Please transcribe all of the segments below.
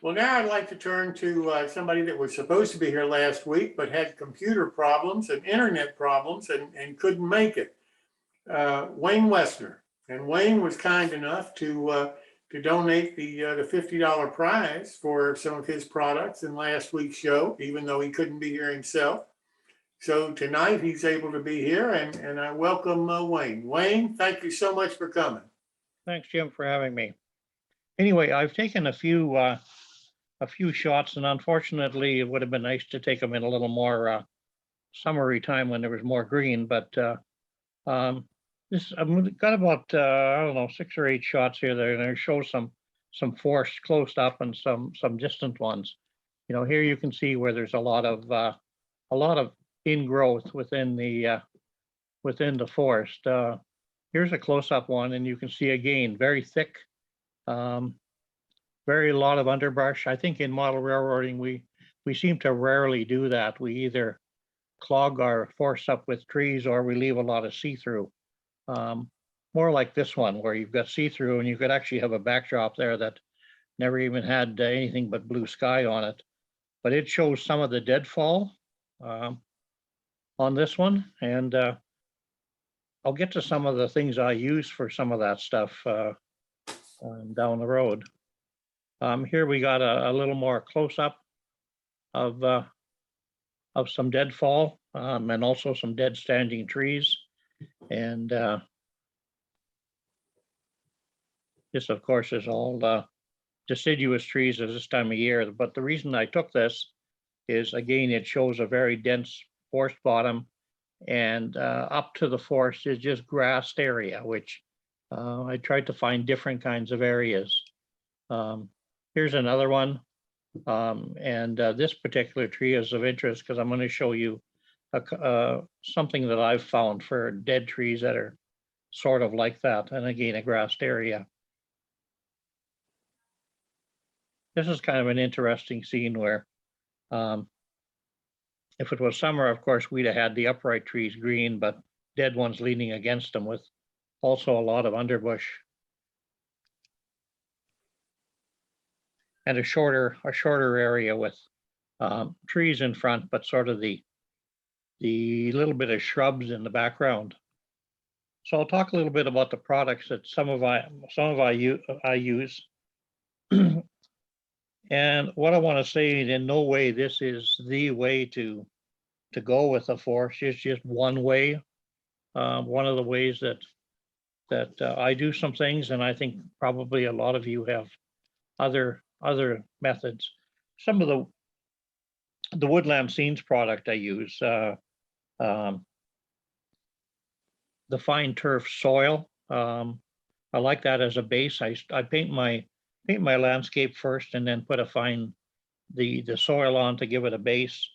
Well, now I'd like to turn to somebody that was supposed to be here last week, but had computer problems and internet problems and couldn't make it. Wayne Westner. And Wayne was kind enough to donate the $50 prize for some of his products in last week's show, even though he couldn't be here himself. So tonight he's able to be here, and I welcome Wayne. Wayne, thank you so much for coming. Thanks, Jim, for having me. Anyway, I've taken a few shots, and unfortunately, it would have been nice to take them in a little more summery time when there was more green. But I've got about I don't know, 6 or 8 shots here. There show some forest close up and some distant ones. You know, here you can see where there's a lot of ingrowth within the forest. Here's a close-up one, and you can see again very thick, very lot of underbrush. I think in model railroading we seem to rarely do that. We either clog our forests up with trees or we leave a lot of see-through. More like this one where you've got see-through and you could actually have a backdrop there that never even had anything but blue sky on it. But it shows some of the deadfall on this one, and I'll get to some of the things I use for some of that stuff down the road. Here we got a little more close-up of some deadfall and also some dead standing trees. And this, of course, is all deciduous trees at this time of year. But the reason I took this is, again, it shows a very dense forest bottom, and up to the forest is just grassed area, which I tried to find different kinds of areas. Here's another one, and this particular tree is of interest because I'm going to show you something that I've found for dead trees that are sort of like that, and again, a grassed area. This is kind of an interesting scene where if it was summer, of course, we'd have had the upright trees green, but dead ones leaning against them with also a lot of underbush. And a shorter area with trees in front, but sort of the little bit of shrubs in the background. So I'll talk a little bit about the products that I use. And what I want to say, in no way this is the way to go with the forest. It's just one way, one of the ways that I do some things, and I think probably a lot of you have other methods. Some of the Woodland Scenes product I use, the fine turf soil. I like that as a base. I paint my landscape first and then put the soil on to give it a base.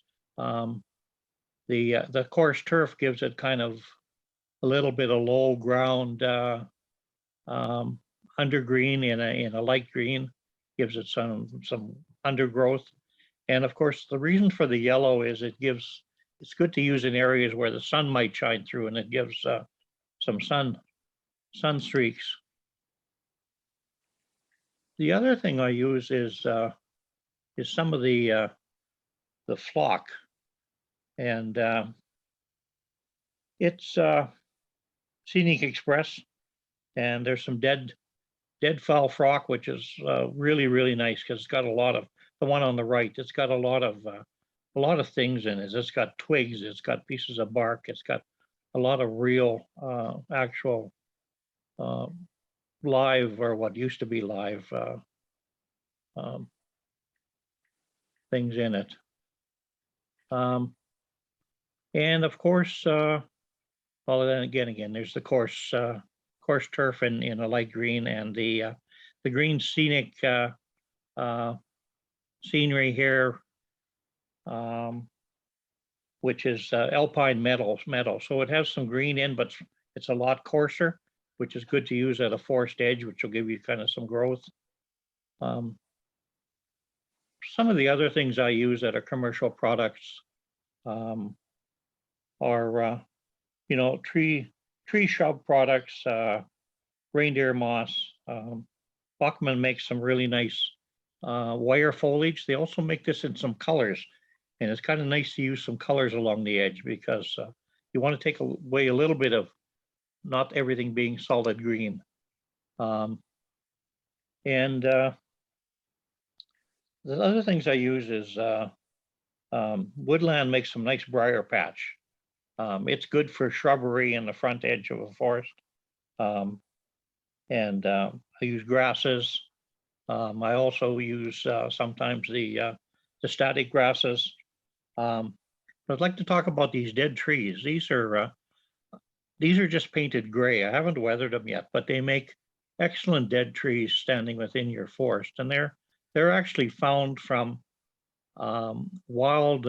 The coarse turf gives it kind of a little bit of low ground undergreen in a light green, gives it some undergrowth. And of course, the reason for the yellow is it's good to use in areas where the sun might shine through, and it gives some sun streaks. The other thing I use is some of the flock, and it's Scenic Express, and there's some deadfall flock, which is really nice because it's got a lot of, the one on the right, it's got a lot of things in it. It's got twigs, it's got pieces of bark, it's got a lot of real actual live, or what used to be live things in it. And of course, well, then again, there's the coarse turf in a light green, and the green scenic scenery here, which is alpine meadow. So it has some green in, but it's a lot coarser, which is good to use at a forest edge, which will give you kind of some growth. Some of the other things I use that are commercial products are, tree shrub products, reindeer moss. Buckman makes some really nice wire foliage. They also make this in some colors, and it's kind of nice to use some colors along the edge because you want to take away a little bit of not everything being solid green. And the other things I use is woodland makes some nice briar patch. It's good for shrubbery in the front edge of a forest. And I use grasses. I also use sometimes the static grasses. I'd like to talk about these dead trees. These are just painted gray. I haven't weathered them yet, but they make excellent dead trees standing within your forest, and they're actually found from wild.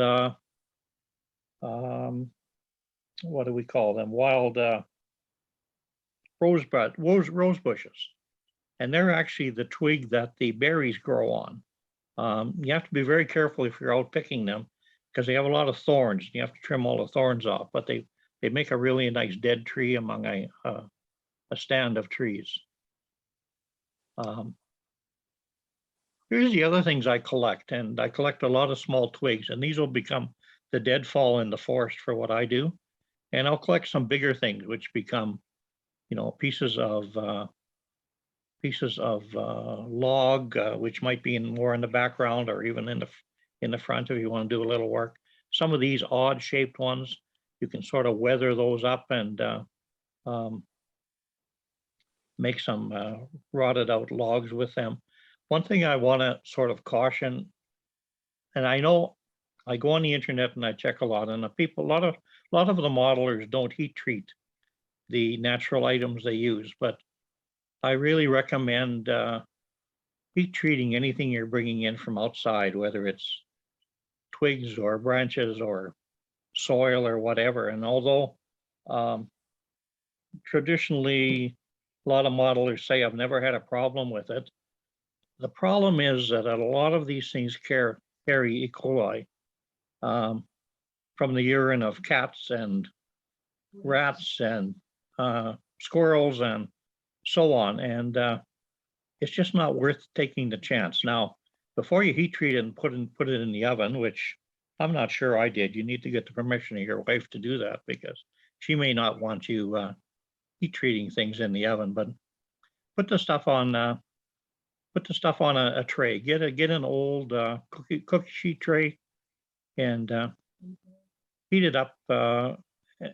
What do we call them? Wild rose bushes, and they're actually the twig that the berries grow on. You have to be very careful if you're out picking them because they have a lot of thorns. You have to trim all the thorns off, but they make a really nice dead tree among a stand of trees. Here's the other things I collect, and I collect a lot of small twigs, and these will become the deadfall in the forest for what I do. And I'll collect some bigger things, which become, pieces of log, which might be more in the background or even in the front if you want to do a little work. Some of these odd shaped ones, you can sort of weather those up and make some rotted out logs with them. One thing I want to sort of caution, and I know I go on the internet and I check a lot, and a lot of the modelers don't heat treat the natural items they use, but I really recommend heat treating anything you're bringing in from outside, whether it's twigs or branches or soil or whatever. And although traditionally a lot of modelers say I've never had a problem with it, the problem is that a lot of these things carry E. coli from the urine of cats and rats and squirrels and so on. And it's just not worth taking the chance. Now, before you heat treat it and put it in the oven, which I'm not sure I did, you need to get the permission of your wife to do that because she may not want you heat treating things in the oven. But put the stuff on a tray. Get an old cookie sheet tray and heat it up.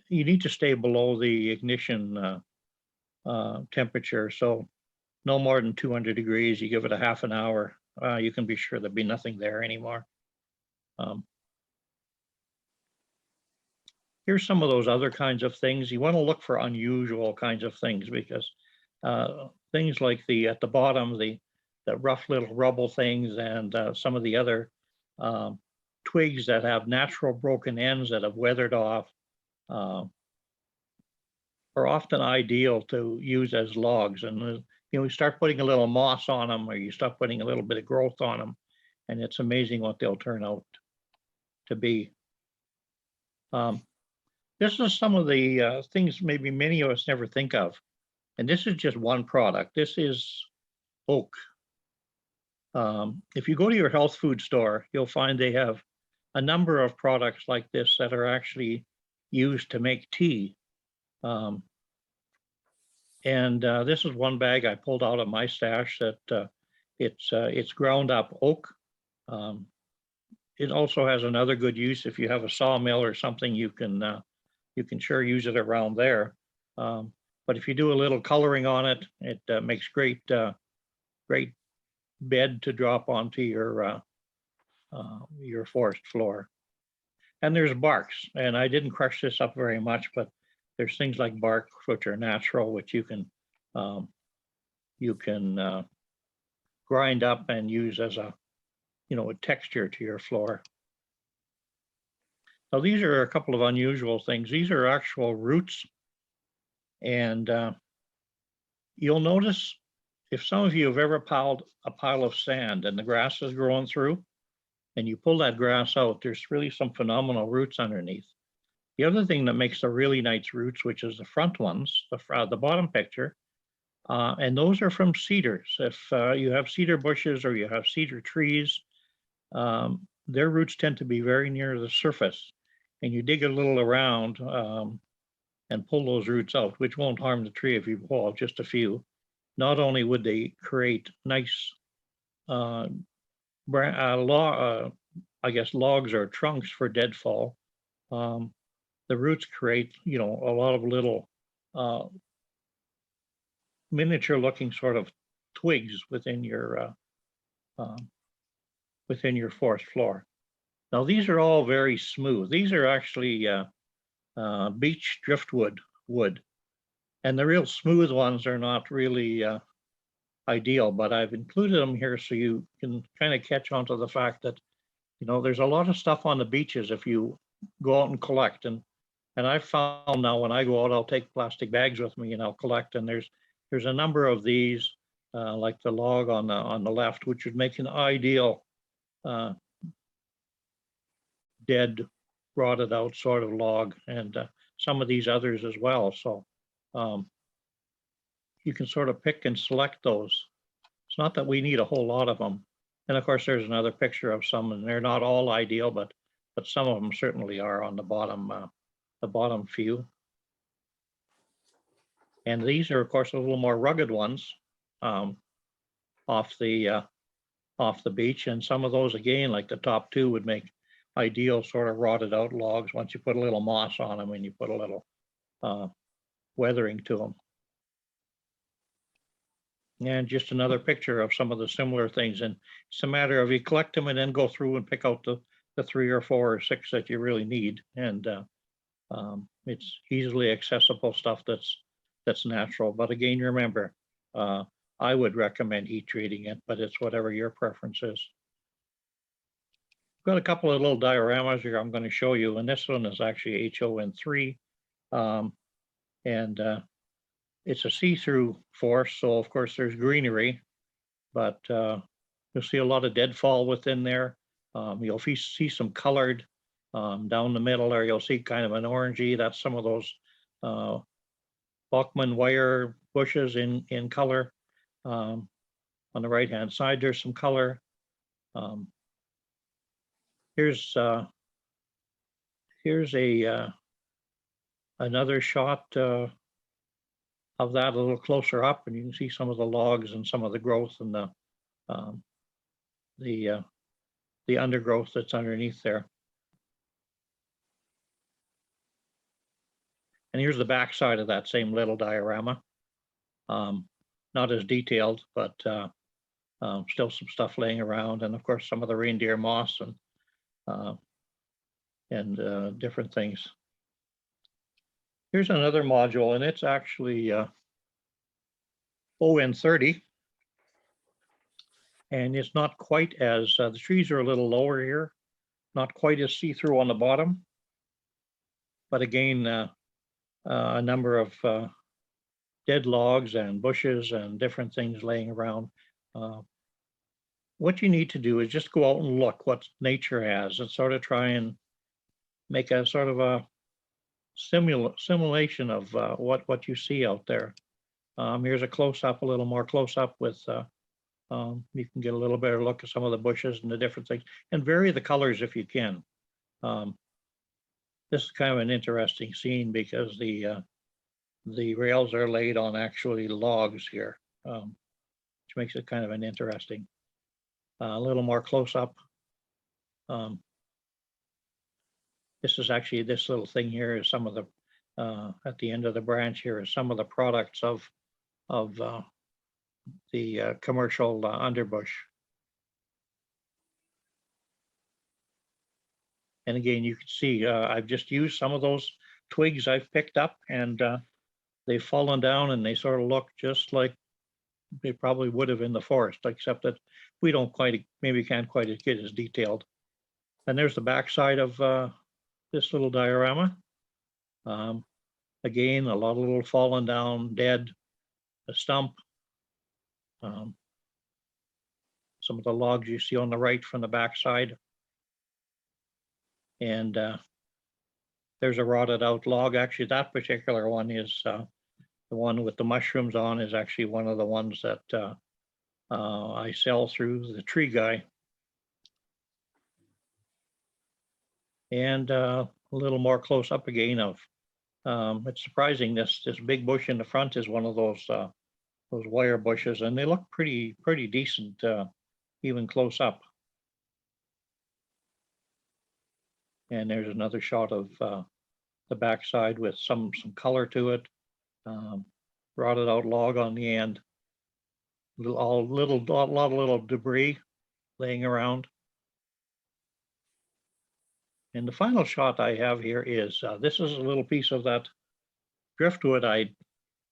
You need to stay below the ignition temperature, so no more than 200 degrees. You give it a half an hour, you can be sure there'll be nothing there anymore. Here's some of those other kinds of things. You want to look for unusual kinds of things because things like at the bottom, the rough little rubble things and some of the other twigs that have natural broken ends that have weathered off are often ideal to use as logs. And you start putting a little moss on them, or you start putting a little bit of growth on them, and it's amazing what they'll turn out to be. This is some of the things maybe many of us never think of, and this is just one product. This is oak. If you go to your health food store, you'll find they have a number of products like this that are actually used to make tea. This is one bag I pulled out of my stash that it's ground up oak. It also has another good use. If you have a sawmill or something, you can sure use it around there. But if you do a little coloring on it, it makes great bed to drop onto your forest floor. And there's barks, and I didn't crush this up very much, but there's things like bark which are natural, which you can grind up and use as a texture to your floor. Now these are a couple of unusual things. These are actual roots, and you'll notice if some of you have ever piled a pile of sand and the grass is growing through, and you pull that grass out, there's really some phenomenal roots underneath. The other thing that makes the really nice roots, which is the front ones, the bottom picture, And those are from cedars. If you have cedar bushes or you have cedar trees, their roots tend to be very near the surface. And you dig a little around and pull those roots out, which won't harm the tree if you pull out just a few. Not only would they create nice I guess logs or trunks for deadfall, the roots create, a lot of little uh, miniature looking sort of twigs um, within your forest floor. Now, these are all very smooth. These are actually beech driftwood wood, and the real smooth ones are not really ideal, but I've included them here so you can kind of catch on to the fact that, there's a lot of stuff on the beaches if you go out and collect. And I've found now when I go out, I'll take plastic bags with me and I'll collect. And there's a number of these, like the log on the left, which would make an ideal uh, dead, rotted out sort of log, and some of these others as well. So um, you can sort of pick and select those. It's not that we need a whole lot of them. And of course, there's another picture of some, and they're not all ideal, but some of them certainly are on the bottom few. And these are, of course, a little more rugged ones off the beach. And some of those, again, like the top two, would make ideal sort of rotted out logs once you put a little moss on them and you put a little weathering to them. And just another picture of some of the similar things. And it's a matter of you collect them and then go through and pick out the 3 or 4 or 6 that you really need. And it's easily accessible stuff that's natural. But again, remember, I would recommend heat treating it, but it's whatever your preference is. I've got a couple of little dioramas here I'm going to show you, and this one is actually HON3. And it's a see-through forest, so of course there's greenery, but you'll see a lot of deadfall within there. You'll see some colored down the middle there. You'll see kind of an orangey. That's some of those Bachman wire bushes in color. On the right-hand side, there's some color. Here's another shot of that a little closer up, and you can see some of the logs and some of the growth and the undergrowth that's underneath there. And here's the back side of that same little diorama. Not as detailed, but still some stuff laying around, and of course some of the reindeer moss and different things. Here's another module, and it's actually ON30, and it's not quite as the trees are a little lower here, not quite as see-through on the bottom, but again a number of dead logs and bushes and different things laying around. What you need to do is just go out and look what nature has and sort of try and make a sort of a simulation of what you see out there. Here's a close-up, a little more close-up with you can get a little better look at some of the bushes and the different things, and vary the colors if you can. This is kind of an interesting scene because the rails are laid on actually logs here, which makes it kind of an interesting. A little more close-up. This is actually, this little thing here is some of the at the end of the branch here is some of the products of the commercial underbush. And again, you can see I've just used some of those twigs I've picked up, and they've fallen down and they sort of look just like they probably would have in the forest, except that we don't quite, maybe can't quite get as detailed. And there's the backside of this little diorama. Again, a lot of little fallen down, dead, a stump. Some of the logs you see on the right from the backside. And there's a rotted out log. Actually, that particular one is The one with the mushrooms on is actually one of the ones that I sell through the Tree Guy. And a little more close up again of, it's surprising, this big bush in the front is one of those wire bushes, and they look pretty decent, even close up. And there's another shot of the backside with some color to it. Rotted out log on the end. A lot of little debris laying around. And the final shot I have here is, this is a little piece of that driftwood I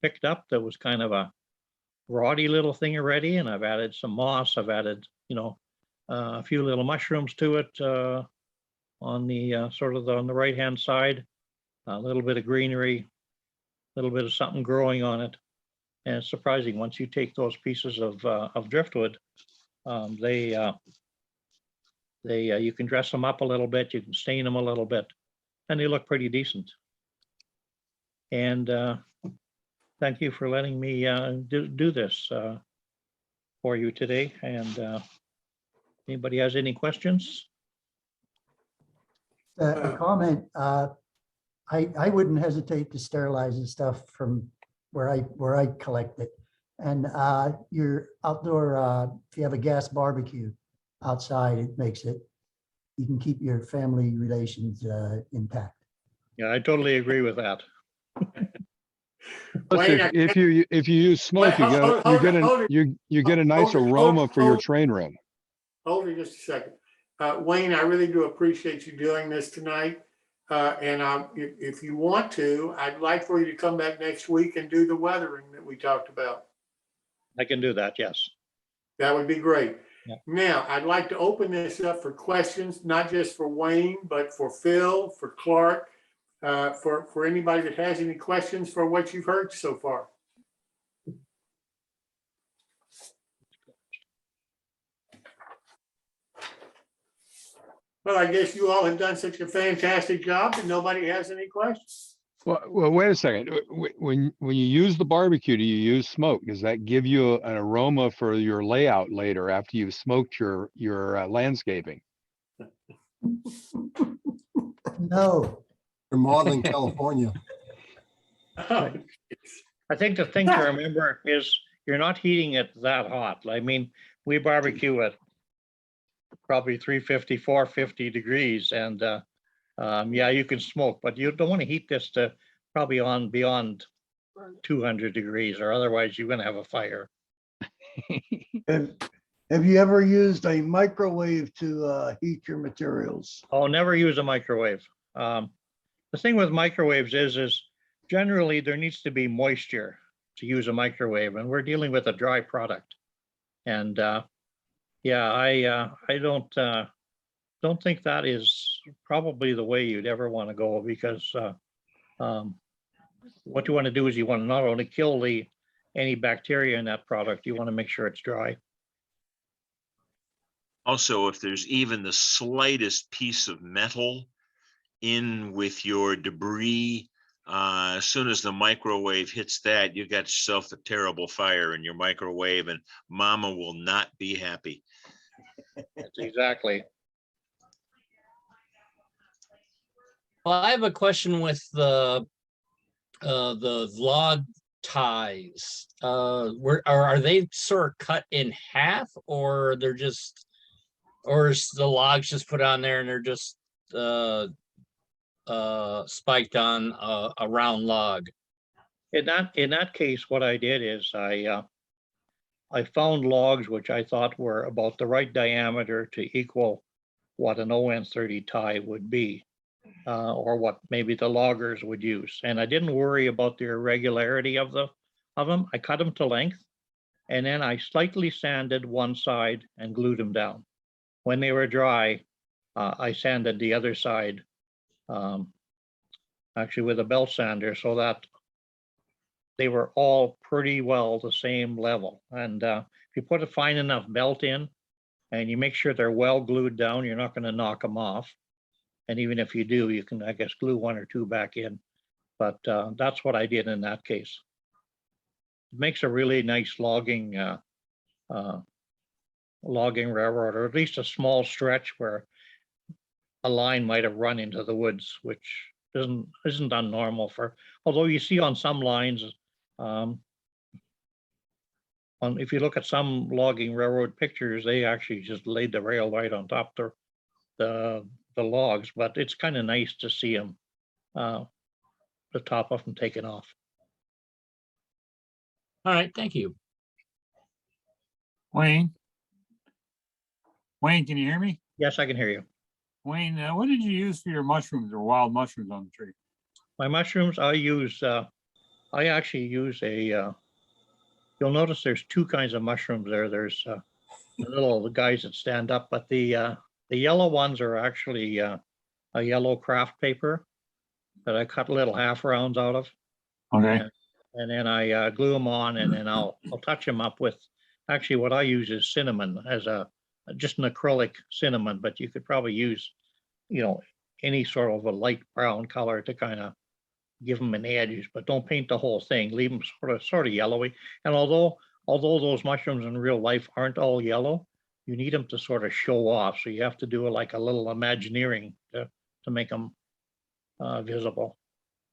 picked up that was kind of a rotty little thing already, and I've added some moss. I've added, a few little mushrooms to it on the on the right-hand side. A little bit of greenery, a little bit of something growing on it. And it's surprising, once you take those pieces of driftwood, you can dress them up a little bit, you can stain them a little bit, and they look pretty decent. And thank you for letting me do this for you today. And anybody has any questions? A comment. I wouldn't hesitate to sterilize the stuff from where I collect it. And your outdoor, if you have a gas barbecue outside, it makes it, you can keep your family relations intact. Yeah, I totally agree with that. Plus, Wayne, if you use smoke, you get a nice aroma for your train room. Hold it just a second. Wayne, I really do appreciate you doing this tonight. And if you want to, I'd like for you to come back next week and do the weathering that we talked about. I can do that, yes. That would be great. Yeah. Now, I'd like to open this up for questions, not just for Wayne, but for Phil, for Clark, for anybody that has any questions for what you've heard so far. Well, I guess you all have done such a fantastic job that nobody has any questions. Well, wait a second. When you use the barbecue, do you use smoke? Does that give you an aroma for your layout later after you've smoked your landscaping? No. Remodeling California. Oh, I think the thing to remember is you're not heating it that hot. I mean, we barbecue at probably 350, 450 degrees, and yeah, you can smoke, but you don't want to heat this to probably beyond 200 degrees, or otherwise you're going to have a fire. Have you ever used a microwave to heat your materials? Oh, never use a microwave. The thing with microwaves is generally there needs to be moisture to use a microwave, and we're dealing with a dry product. And yeah, I don't think that is probably the way you'd ever want to go, because what you want to do is you want to not only kill any bacteria in that product, you want to make sure it's dry. Also, if there's even the slightest piece of metal in with your debris, as soon as the microwave hits that, you got yourself a terrible fire in your microwave, and mama will not be happy. That's exactly. Well, I have a question with the log ties. Are they sort of cut in half, or they're just, or is the logs just put on there and they're just spiked on a round log? In that case, what I did is I found logs which I thought were about the right diameter to equal what an ON30 tie would be, or what maybe the loggers would use. And I didn't worry about the irregularity of them. I cut them to length, and then I slightly sanded one side and glued them down. When they were dry, I sanded the other side, actually with a belt sander, so that they were all pretty well the same level. And if you put a fine enough belt in and you make sure they're well glued down, you're not going to knock them off. And even if you do, you can, I guess, glue one or two back in. But that's what I did in that case. makes a really nice logging railroad, or at least a small stretch where a line might have run into the woods, which isn't unnormal for, although you see on some lines, if you look at some logging railroad pictures, they actually just laid the rail right on top of the logs, but it's kind of nice to see them, the top of them taken off. All right, thank you. Wayne? Wayne, can you hear me? Yes, I can hear you. Wayne, what did you use for your mushrooms or wild mushrooms on the tree? My mushrooms, I actually use you'll notice there's two kinds of mushrooms there. There's the little guys that stand up, but the yellow ones are actually a yellow craft paper that I cut little half rounds out of. Okay, And then I glue them on, and then I'll touch them up with, actually what I use is cinnamon as just an acrylic cinnamon, but you could probably use, any sort of a light brown color to kind of give them an edge, but don't paint the whole thing. Leave them sort of yellowy. And although those mushrooms in real life aren't all yellow, you need them to sort of show off. So you have to do like a little imagineering to make them visible.